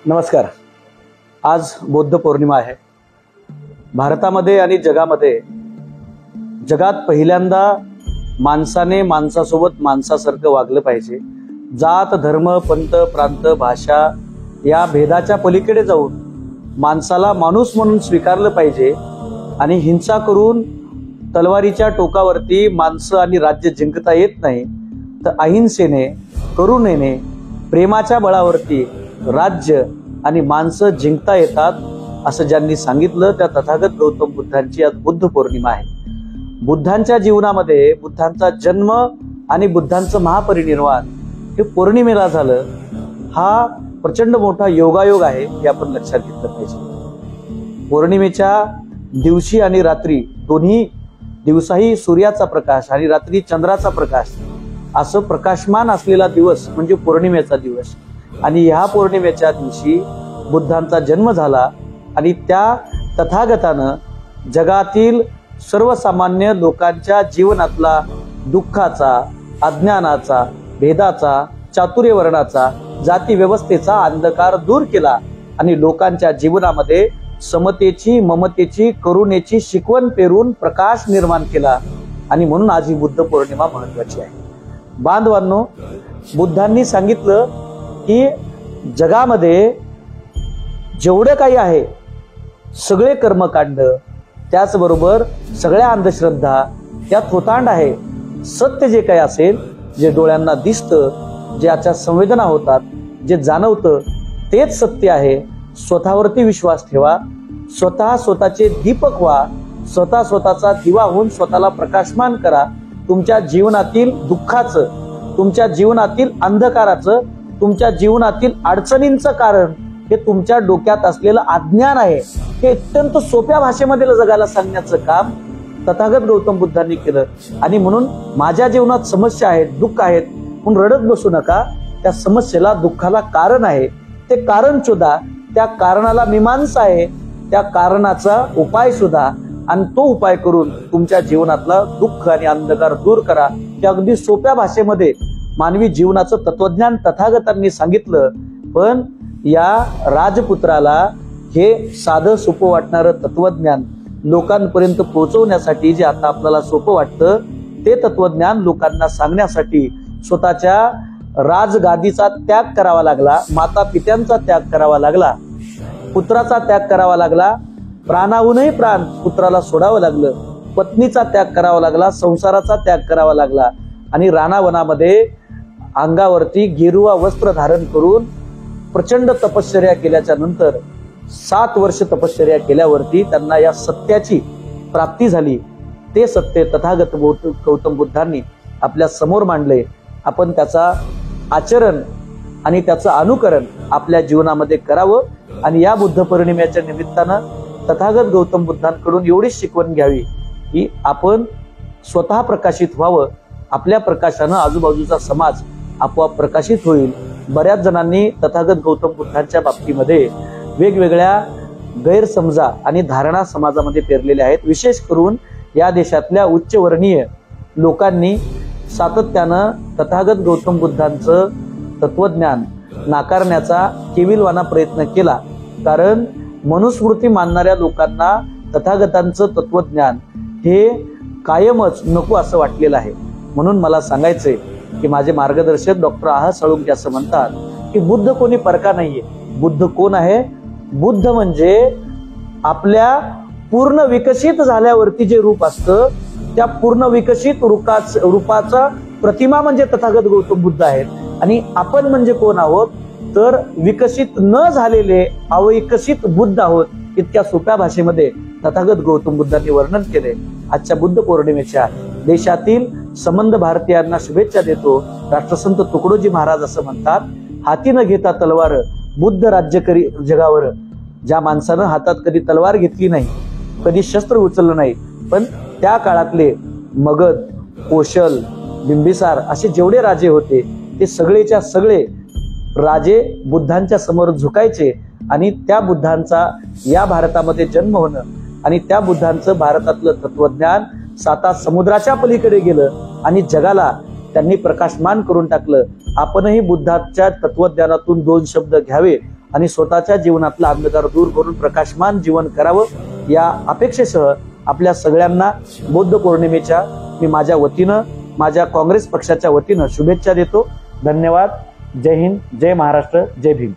नमस्कार। आज बुद्ध पौर्णिमा आहे। भारतामध्ये आणि जगात पहिल्यांदा माणसाने माणसासोबत माणसासारखं वागलं पाहिजे। जात, धर्म, पंथ, प्रांत, भाषा या भेदाच्या पलीकडे जाऊन माणसाला माणूस म्हणून स्वीकारलं पाहिजे आणि हिंसा करून तलवारीच्या टोकावरती माणसं आणि राज्य जिंकता येत नाही, तर अहिंसेने, करुणेने, प्रेमाच्या बळावरती राज्य आणि माणसं जिंकता येतात असं ज्यांनी सांगितलं त्या तथागत गौतम बुद्धांची आज बुद्ध पौर्णिमा आहे। बुद्धांच्या जीवनामध्ये बुद्धांचा जन्म आणि बुद्धांचं महापरिनिर्वाण हे पौर्णिमेला झालं, हा प्रचंड मोठा योगायोग आहे हे आपण लक्षात घेतलं पाहिजे। पौर्णिमेच्या दिवशी आणि रात्री दोन्ही दिवसाही सूर्याचा प्रकाश आणि रात्री चंद्राचा प्रकाश असं प्रकाशमान असलेला दिवस म्हणजे पौर्णिमेचा दिवस। आणि ह्या पौर्णिमेच्या दिवशी बुद्धांचा जन्म झाला आणि त्या तथागतानं जगातील सर्वसामान्य लोकांच्या जीवनातला दुःखाचा, अज्ञानाचा, भेदाचा, चातुर्यवर्णाचा, जाती व्यवस्थेचा अंधकार दूर केला आणि लोकांच्या जीवनामध्ये समतेची, ममतेची, करुणेची शिकवण पेरून प्रकाश निर्माण केला। आणि म्हणून आज ही बुद्ध पौर्णिमा महत्वाची आहे। बांधवांनो, बुद्धांनी सांगितलं की जगामध्ये जेवढे काही आहे सगळे कर्मकांड, त्याचबरोबर सगळ्या अंधश्रद्धा त्यात होतांड आहे। सत्य जे काही असेल, जे डोळ्यांना दिसतं, ज्याच्या संवेदना होतात, जे जाणवतं तेच सत्य आहे। स्वतःवरती विश्वास ठेवा, स्वतःचे दीपक व्हा, स्वतःचा दिवा होऊन स्वतःला प्रकाशमान करा। तुमच्या जीवनातील दुःखाचं, तुमच्या जीवनातील अंधकाराचं, तुमच्या जीवनातील अडचणींचं कारण हे तुमच्या डोक्यात असलेलं अज्ञान आहे। हे अत्यंत सोप्या भाषेमध्ये जगाला सांगण्याचं काम तथागत गौतम बुद्धांनी केलं। आणि म्हणून माझ्या जीवनात समस्या आहेत, दुःख आहेत म्हणून रडत बसू नका। त्या समस्येला, दुःखाला कारण आहे, ते कारण शोधा, त्या कारणाला मीमांसा आहे, त्या कारणाचा उपाय शोधा आणि तो उपाय करून तुमच्या जीवनातला दुःख आणि अंधकार दूर करा। त्या अगदी सोप्या भाषेमध्ये मानवी जीवनाचं तत्वज्ञान तथागतांनी सांगितलं। पण या राजपुत्राला हे साधं सोपं वाटणारं तत्वज्ञान लोकांपर्यंत पोहोचवण्यासाठी जे आता आपल्याला सोपं वाटतं ते तत्वज्ञान लोकांना सांगण्यासाठी स्वतःच्या राजगादीचा त्याग करावा लागला, माता पित्यांचा त्याग करावा लागला, पुत्राचा त्याग करावा लागला, प्राणाहूनही प्राण पुत्राला सोडावं लागलं, पत्नीचा त्याग करावा लागला, संसाराचा त्याग करावा लागला आणि रानावनामध्ये अंगावरती गेरुवा वस्त्र धारण करून प्रचंड तपश्चर्या केल्याच्या नंतर 7 वर्ष तपश्चर्या केल्यावरती त्यांना या सत्याची प्राप्ती झाली। ते सत्य तथागत गौतम बुद्धांनी आपल्या समोर मांडले। आपण त्याचा आचरण आणि त्याचं अनुकरण आपल्या जीवनामध्ये करावं आणि या बुद्ध पौर्णिमेच्या निमित्तानं तथागत गौतम बुद्धांकडून एवढीच शिकवण घ्यावी की आपण स्वतः प्रकाशित व्हावं। आपल्या प्रकाशानं आजूबाजूचा समाज आपोआप प्रकाशित होईल। बऱ्याच जणांनी तथागत गौतम बुद्धांच्या बाबतीमध्ये वेगवेगळ्या गैरसमजा आणि धारणा समाजामध्ये पेरलेल्या आहेत। विशेष करून या देशातल्या उच्चवर्णीय लोकांनी सातत्यानं तथागत गौतम बुद्धांचं तत्वज्ञान नाकारण्याचा केविलवाना प्रयत्न केला। कारण मनुस्मृती मानणाऱ्या लोकांना तथागतांचं तत्वज्ञान हे कायमच नको असं वाटलेलं आहे। म्हणून मला सांगायचंय की माझे मार्गदर्शक डॉक्टर आह साळुंखे असं म्हणतात की बुद्ध कोणी परका नाहीये। बुद्ध कोण आहे? बुद्ध म्हणजे आपल्या पूर्ण विकसित झाल्यावरती जे रूप असतं त्या पूर्ण विकसित रूपाचा प्रतिमा म्हणजे तथागत गौतम बुद्ध आहेत। आणि आपण म्हणजे कोण आहोत? तर विकसित न झालेले अविकसित बुद्ध आहोत। इतक्या सोप्या भाषेमध्ये तथागत गौतम बुद्धांनी वर्णन केले। आजच्या बुद्ध पौर्णिमेच्या देशातील संबंध भारतीयांना शुभेच्छा देतो। राष्ट्रसंत तुकडोजी महाराज असं म्हणतात, हाती न घेता तलवार बुद्ध राज्य करी जगावर। ज्या माणसानं हातात कधी तलवार घेतली नाही, कधी शस्त्र उचललं नाही, पण त्या काळातले मगध, कोशल, बिंबिसार असे जेवढे राजे होते ते सगळेच्या सगळे राजे बुद्धांच्या समोर झुकायचे आणि त्या बुद्धांचा या भारतामध्ये जन्म होणं आणि त्या बुद्धांचं भारतातलं तत्वज्ञान 7 समुद्राच्या पलीकडे गेलं आणि जगाला त्यांनी प्रकाशमान करून टाकलं। आपणही बुद्धाच्या तत्वज्ञानातून 2 शब्द घ्यावे आणि स्वतःच्या जीवनातला अंधकार दूर करून प्रकाशमान जीवन करावं या अपेक्षेसह आपल्या सगळ्यांना बौद्ध पौर्णिमेच्या मी माझ्या वतीनं, माझ्या काँग्रेस पक्षाच्या वतीनं शुभेच्छा देतो. धन्यवाद. जय हिंद, जय महाराष्ट्र, जय भीम.